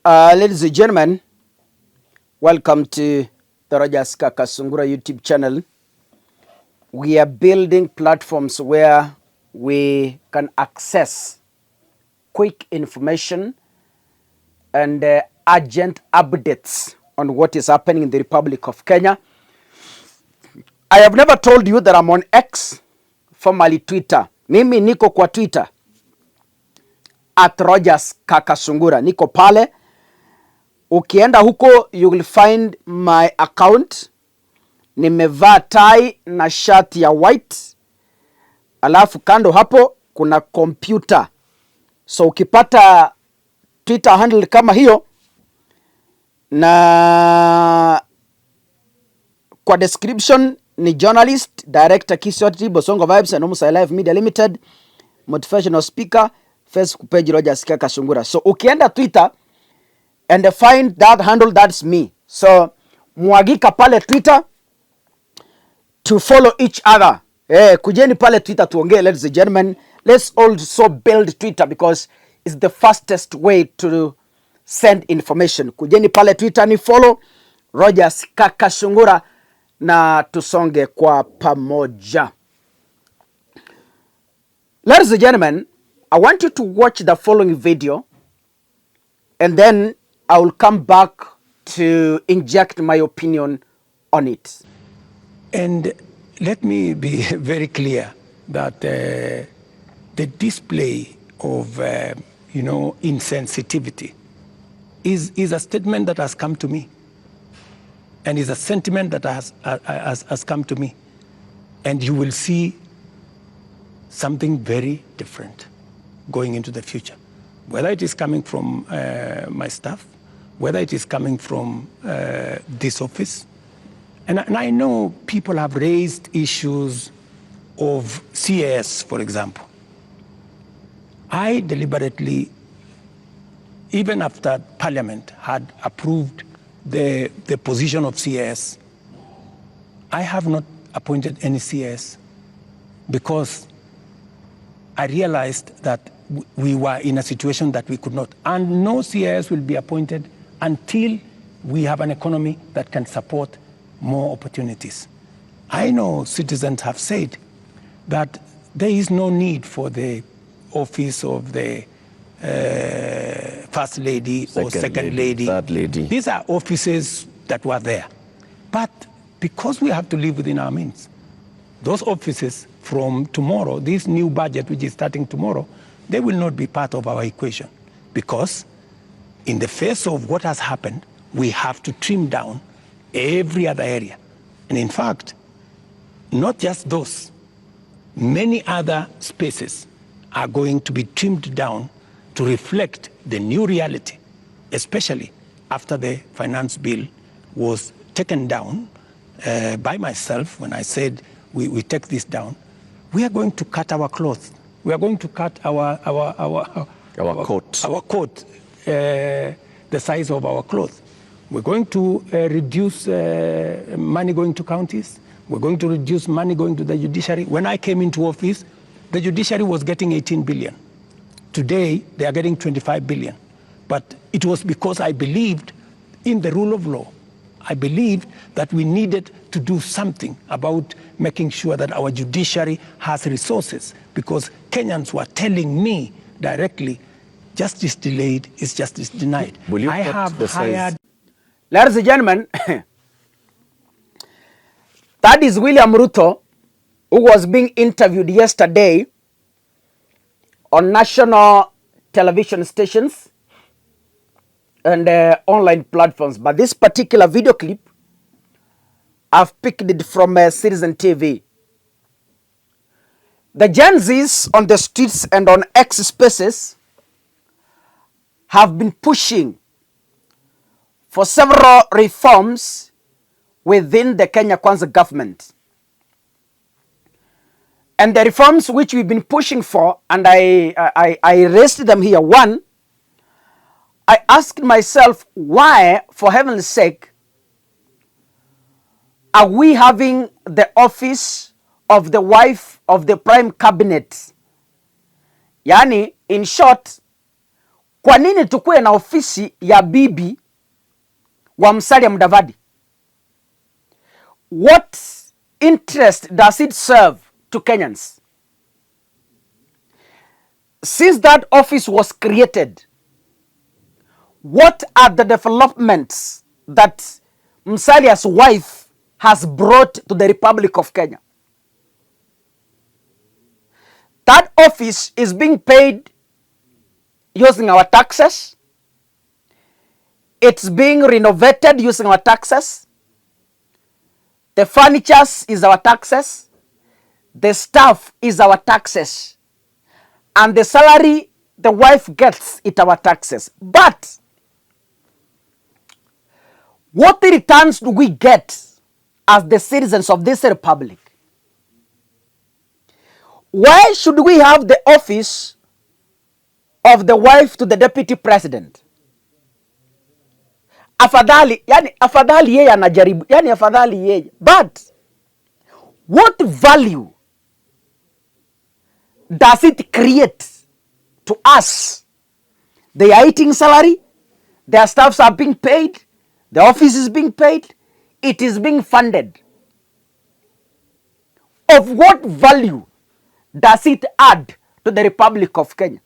Ladies and gentlemen, welcome to the Kakasungura YouTube channel. We are building platforms where we can access quick information and urgent updates on what is happening in the Republic of Kenya. I have never told you that I'm on X, formerly Twitter. Mimi niko kwa Twitter at Rogers Kakasungura. Niko pale. Ukienda huko you will find my account. Nimevaa tie na shirt ya white. Alafu kando hapo kuna computer. So ukipata Twitter handle kama hiyo na kwa description ni journalist, director Kisii, Bosongo Vibes and Live Media Limited, motivational speaker, Facebook page Rogers Kakasungura. So ukienda Twitter and find that handle, that's me. So mwagika pale Twitter to follow each other. Kujeni pale Twitter tuongee, ladies and gentlemen. Let's also build Twitter because it's the fastest way to send information. Kujeni pale Twitter ni follow Rogers Kakasungura na tusonge kwa pamoja. Ladies and gentlemen, I want you to watch the following video and then I will come back to inject my opinion on it. And let me be very clear that the display of, insensitivity is a statement that has come to me and is a sentiment that has come to me. And you will see something very different going into the future. Whether it is coming from my staff, whether it is coming from this office. And I know people have raised issues of CAS, for example. I deliberately, even after Parliament had approved the position of CAS, I have not appointed any CAS because I realized that we were in a situation that we could not. And no CAS will be appointed until we have an economy that can support more opportunities. I know citizens have said that there is no need for the office of the First Lady or Second Lady. Third Lady. These are offices that were there. But because we have to live within our means, those offices from tomorrow, this new budget which is starting tomorrow, they will not be part of our equation because in the face of what has happened, we have to trim down every other area. And in fact, not just those, many other spaces are going to be trimmed down to reflect the new reality, especially after the finance bill was taken down by myself when I said we take this down. We are going to cut our cloth. We are going to cut our coat, the size of our cloth. We're going to reduce money going to counties. We're going to reduce money going to the judiciary. When I came into office, the judiciary was getting 18 billion. Today, they are getting 25 billion. But it was because I believed in the rule of law. I believed that we needed to do something about making sure that our judiciary has resources because Kenyans were telling me directly, justice delayed is justice denied. I have hired... Ladies and gentlemen, that is William Ruto, who was being interviewed yesterday on national television stations and online platforms. But this particular video clip, I've picked it from Citizen TV. The Gen Zs on the streets and on X spaces have been pushing for several reforms within the Kenya Kwanza government. And the reforms which we've been pushing for, and I raised them here. One, I asked myself, why, for heaven's sake, are we having the office of the wife of the prime cabinet? Yani, in short, Kwa nini tukue na ofisi ya bibi wa Musalia Mudavadi? What interest does it serve to Kenyans? Since that office was created, what are the developments that Musalia's wife has brought to the Republic of Kenya? That office is being paid using our taxes. It's being renovated using our taxes. The furniture is our taxes. The staff is our taxes. And the salary the wife gets is our taxes. But what returns do we get as the citizens of this republic? Why should we have the office of the wife to the deputy president? Afadhali yeye anajaribu, afadhali yeye. But what value does it create to us? They are eating salary, their staffs are being paid, the office is being paid, it is being funded. Of what value does it add to the Republic of Kenya?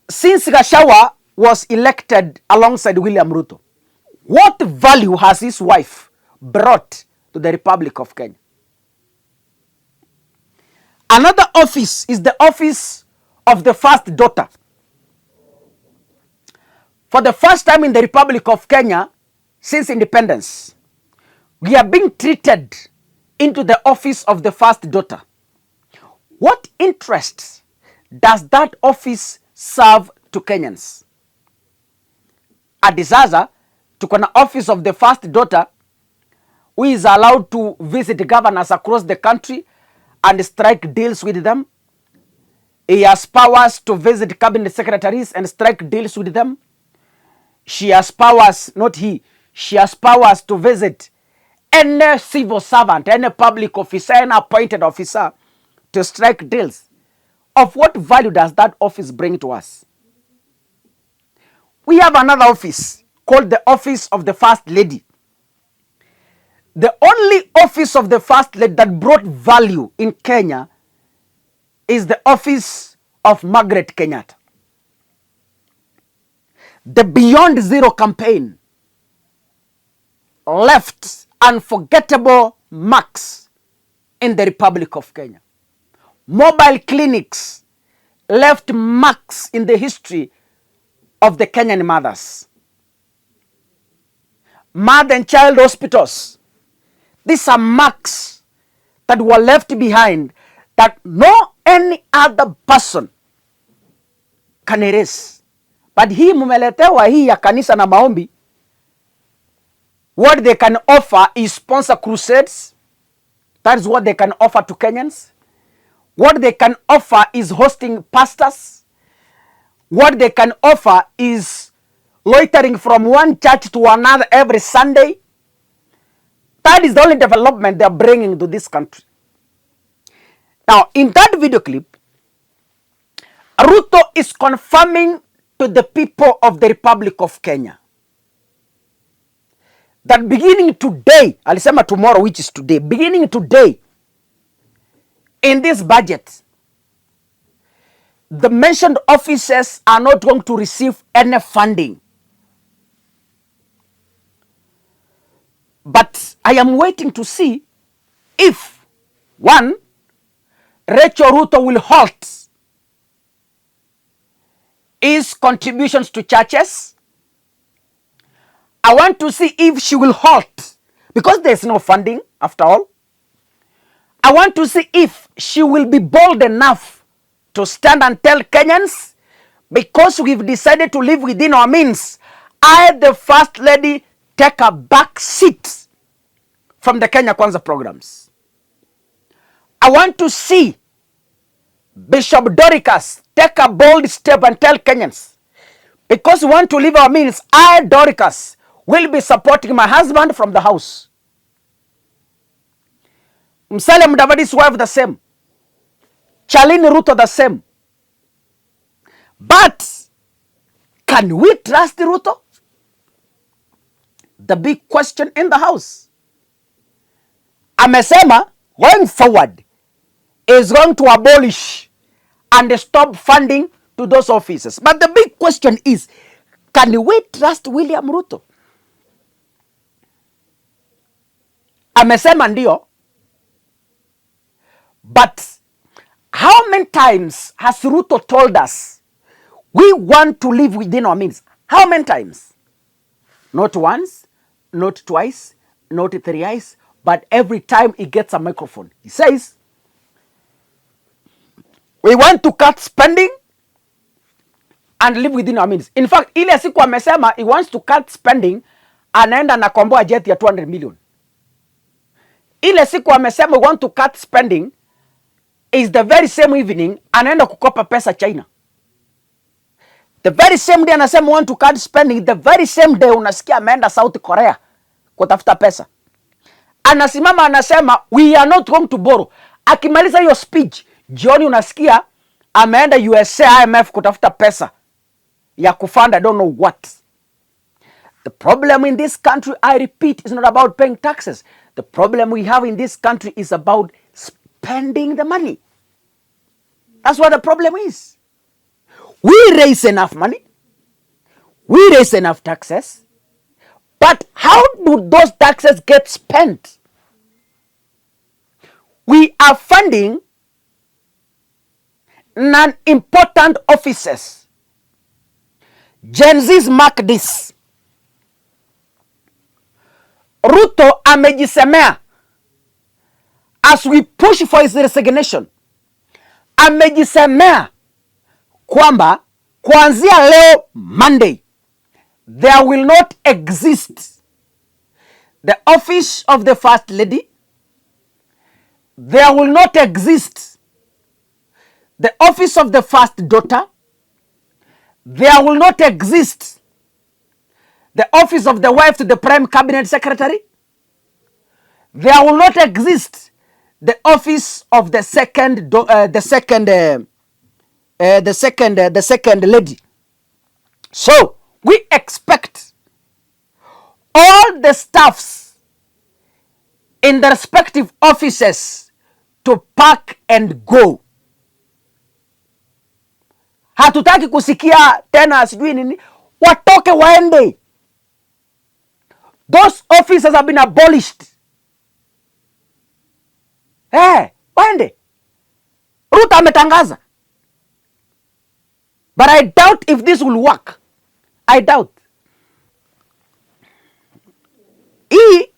Since Gachagua was elected alongside William Ruto, what value has his wife brought to the Republic of Kenya? Another office is the office of the first daughter. For the first time in the Republic of Kenya since independence, we are being treated into the office of the first daughter. What interest does that office serve to Kenyans? Hadi sasa tuko na office of the first daughter who is allowed to visit governors across the country and strike deals with them. He has powers to visit cabinet secretaries and strike deals with them. She has powers, not he, she has powers to visit any civil servant, any public officer, any appointed officer to strike deals. Of what value does that office bring to us? We have another office called the Office of the First Lady. The only office of the First Lady that brought value in Kenya is the office of Margaret Kenyatta. The Beyond Zero campaign left unforgettable marks in the Republic of Kenya. Mobile clinics left marks in the history of the Kenyan mothers. Mother and child hospitals. These are marks that were left behind that no any other person can erase. But hii mumeletewa hii ya kanisa na maombi. What they can offer is sponsor crusades. That is what they can offer to Kenyans. What they can offer is hosting pastors. What they can offer is loitering from one church to another every Sunday. That is the only development they are bringing to this country. Now, in that video clip, Ruto is confirming to the people of the Republic of Kenya that beginning today, alisema tomorrow, which is today, beginning today, in this budget, the mentioned offices are not going to receive any funding. But I am waiting to see if, one, Rachel Ruto will halt his contributions to churches. I want to see if she will halt, because there's no funding after all. I want to see if she will be bold enough to stand and tell Kenyans, because we've decided to live within our means, I, the First Lady, take a back seat from the Kenya Kwanza programs. I want to see Bishop Doricas take a bold step and tell Kenyans, because we want to live our means, I, Doricas, will be supporting my husband from the house. Musalia Mudavadi's wife the same. Charlene Ruto the same. But can we trust Ruto? The big question in the house. Amesema going forward is going to abolish and stop funding to those offices. But the big question is, can we trust William Ruto? Amesema ndio, but how many times has Ruto told us we want to live within our means? How many times? Not once, not twice, not thrice, but every time he gets a microphone, he says, we want to cut spending and live within our means. In fact, ile siku amesema he wants to cut spending, anaenda na komboa jet ya 200 million. Ile siku amesema we want to cut spending is the very same evening anaenda kukopa pesa China. The very same day anasema want to cut spending, the very same day unasikia ameenda South Korea kutafuta pesa. Anasimama anasema we are not going to borrow. Akimaliza hiyo speech, jioni unasikia ameenda USA IMF kutafuta pesa ya kufanda don't know what. The problem in this country, I repeat, is not about paying taxes. The problem we have in this country is about spending the money. That's what the problem is. We raise enough money, we raise enough taxes, but how do those taxes get spent? We are funding non-important offices. Gen Z's mark this. Ruto amejisemea as we push for his resignation. Amejisemea kwamba kuanzia leo Monday there will not exist the office of the first lady, there will not exist the office of the first daughter, there will not exist the office of the wife to the prime cabinet secretary, there will not exist the office of the second lady. So we expect all the staffs in the respective offices to pack and go. Hatutaki kusikia tena sijui nini, watoke waende. Those offices have been abolished. Waende. Ruto ametangaza. But I doubt if this will work. I doubt. Hii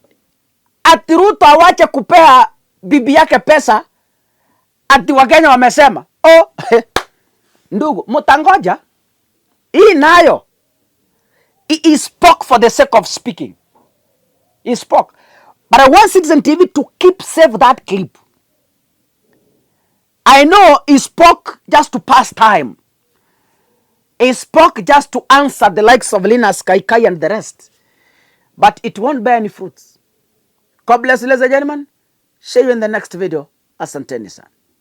ati Ruto awache kupea bibi yake pesa ati Wakenya wamesema. Ndugu, mutangoja. Hii nayo. He spoke for the sake of speaking. He spoke. But I want Citizen TV to keep save that clip. I know he spoke just to pass time. He spoke just to answer the likes of Linus Kaikai and the rest. But it won't bear any fruits. God bless you, ladies and gentlemen. See you in the next video. Asanteni sana.